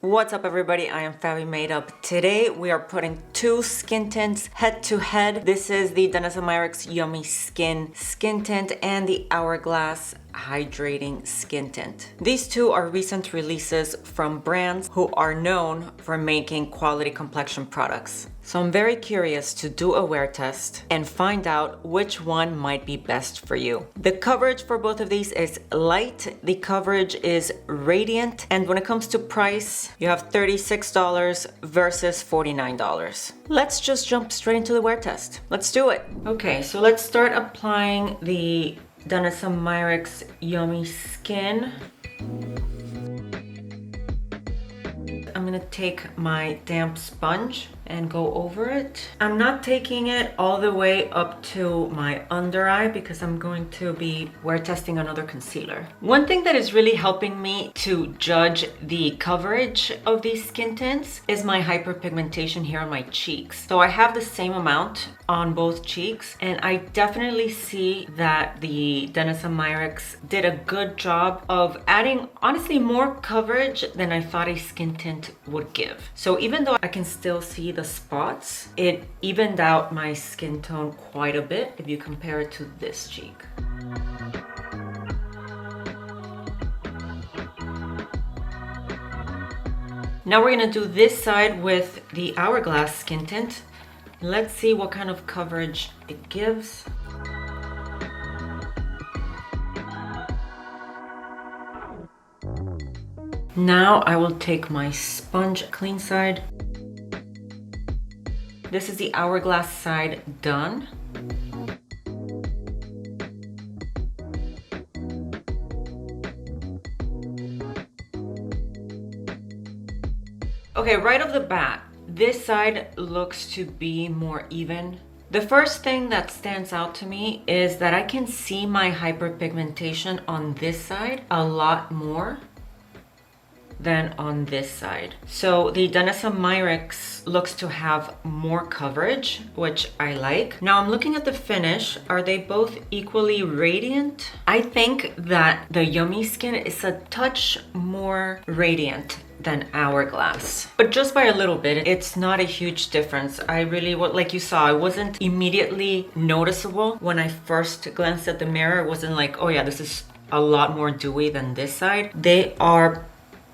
What's up everybody, I am Fabi Made Up. Today we are putting two skin tints head to head. This is the Danessa Myricks Yummy Skin Tint and the Hourglass Hydrating Skin Tint. These two are recent releases from brands who are known for making quality complexion products. So I'm very curious to do a wear test and find out which one might be best for you. The coverage for both of these is light, the coverage is radiant, and when it comes to price, you have $36 versus $49. Let's just jump straight into the wear test. Let's do it. Okay, so let's start applying the Danessa Myricks Yummy Skin. I'm gonna take my damp sponge and go over it. I'm not taking it all the way up to my under eye because I'm going to be wear testing another concealer. One thing that is really helping me to judge the coverage of these skin tints is my hyperpigmentation here on my cheeks. So I have the same amount on both cheeks, and I definitely see that the Danessa Myricks did a good job of adding, honestly, more coverage than I thought a skin tint would give. So even though I can still see the spots, it evened out my skin tone quite a bit if you compare it to this cheek. Now we're gonna do this side with the Hourglass skin tint. Let's see what kind of coverage it gives. Now I will take my sponge clean side. This is the Hourglass side done. Okay, right off the bat, this side looks to be more even. The first thing that stands out to me is that I can see my hyperpigmentation on this side a lot more than on this side. So the Danessa Myricks looks to have more coverage, which I like. Now I'm looking at the finish. Are they both equally radiant? I think that the Yummy Skin is a touch more radiant than Hourglass, but just by a little bit. It's not a huge difference. I really, like you saw, it wasn't immediately noticeable when I first glanced at the mirror. It wasn't like, oh yeah, this is a lot more dewy than this side. They are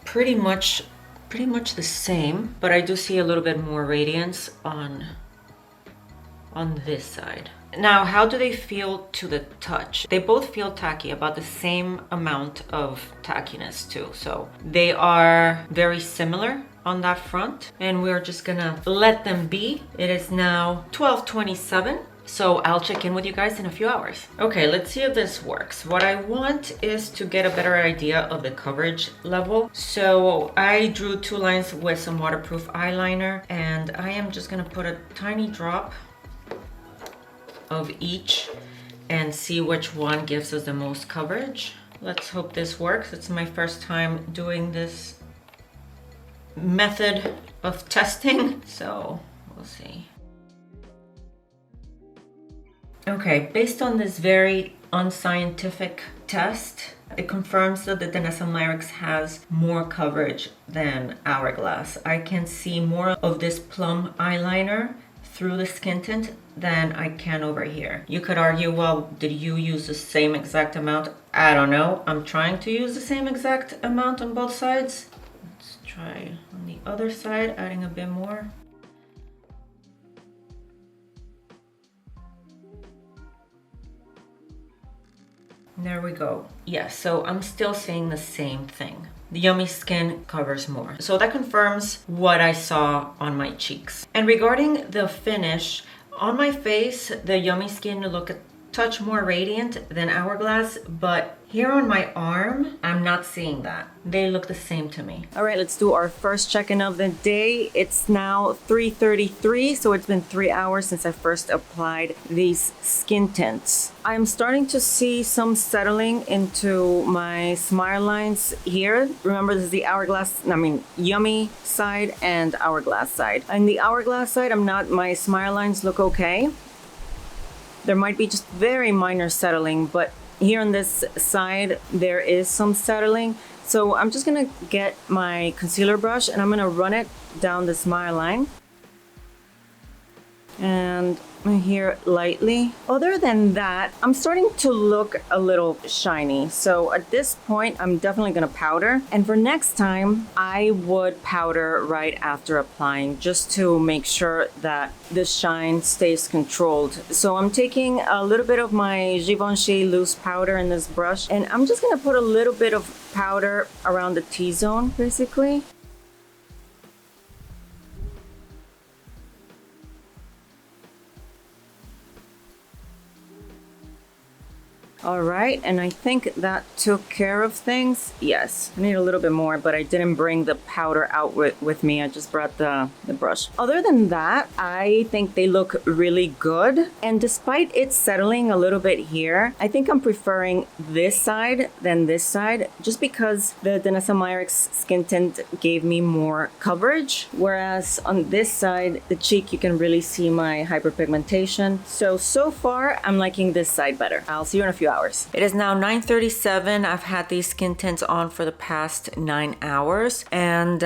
pretty much the same, but I do see a little bit more radiance on this side. Now, how do they feel to the touch? They both feel tacky, about the same amount of tackiness too. So they are very similar on that front, and we're just gonna let them be. It is now 12:27. So I'll check in with you guys in a few hours. Okay, let's see if this works. What I want is to get a better idea of the coverage level. So I drew two lines with some waterproof eyeliner, and I am just gonna put a tiny drop of each and see which one gives us the most coverage. Let's hope this works. It's my first time doing this method of testing, so we'll see. Okay, based on this very unscientific test, it confirms that the Danessa Myricks has more coverage than Hourglass. I can see more of this plum eyeliner through the skin tint than I can over here. You could argue, well, did you use the same exact amount? I don't know. I'm trying to use the same exact amount on both sides. Let's try on the other side, adding a bit more. There we go. Yes, so I'm still seeing the same thing. The Yummy Skin covers more. So that confirms what I saw on my cheeks. And regarding the finish, on my face, the Yummy Skin look a touch more radiant than Hourglass, but here on my arm, I'm not seeing that. They look the same to me. All right, let's do our first check-in of the day. It's now 3:33, so it's been 3 hours since I first applied these skin tints. I'm starting to see some settling into my smile lines here. Remember, this is the Yummy side and Hourglass side. And the Hourglass side, my smile lines look okay. There might be just very minor settling, but here on this side, there is some settling. So I'm just gonna get my concealer brush and I'm gonna run it down the smile line. And here lightly. Other than that, I'm starting to look a little shiny. So at this point, I'm definitely gonna powder. And for next time, I would powder right after applying just to make sure that the shine stays controlled. So I'm taking a little bit of my Givenchy loose powder in this brush, and I'm just gonna put a little bit of powder around the T-zone, basically. All right, and I think that took care of things. Yes, I need a little bit more, but I didn't bring the powder out with me. I just brought the brush. Other than that, I think they look really good. And despite it settling a little bit here, I think I'm preferring this side than this side, just because the Danessa Myricks skin tint gave me more coverage. Whereas on this side, the cheek, you can really see my hyperpigmentation. So far, I'm liking this side better. I'll see you in a few hours. It is now 9:37. I've had these skin tints on for the past 9 hours, and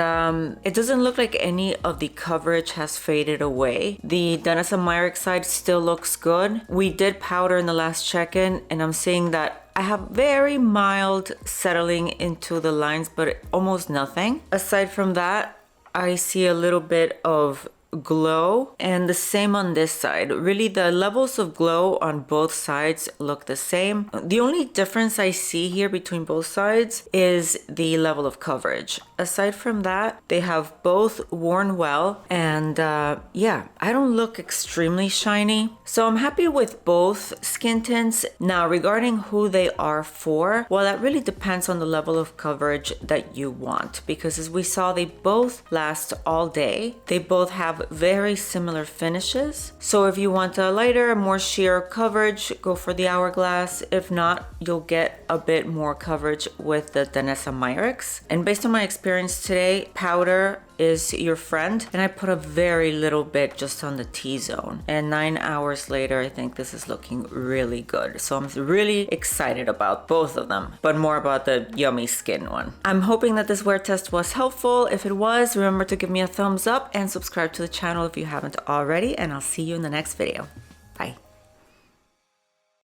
it doesn't look like any of the coverage has faded away. The Danessa Myricks side still looks good. We did powder in the last check-in, and I'm seeing that I have very mild settling into the lines, but almost nothing. Aside from that, I see a little bit of glow, and the same on this side. Really, the levels of glow on both sides look the same. The only difference I see here between both sides is the level of coverage. Aside from that, they have both worn well, and yeah, I don't look extremely shiny. So I'm happy with both skin tints. Now, regarding who they are for, well, that really depends on the level of coverage that you want, because as we saw, they both last all day. They both have very similar finishes. So if you want a lighter, more sheer coverage, go for the Hourglass. If not, you'll get a bit more coverage with the Danessa Myricks. And based on my experience today, powder is your friend, and I put a very little bit just on the T-zone. And 9 hours later, I think this is looking really good. So I'm really excited about both of them, but more about the Yummy Skin one. I'm hoping that this wear test was helpful. If it was, remember to give me a thumbs up and subscribe to the channel if you haven't already, and I'll see you in the next video. Bye.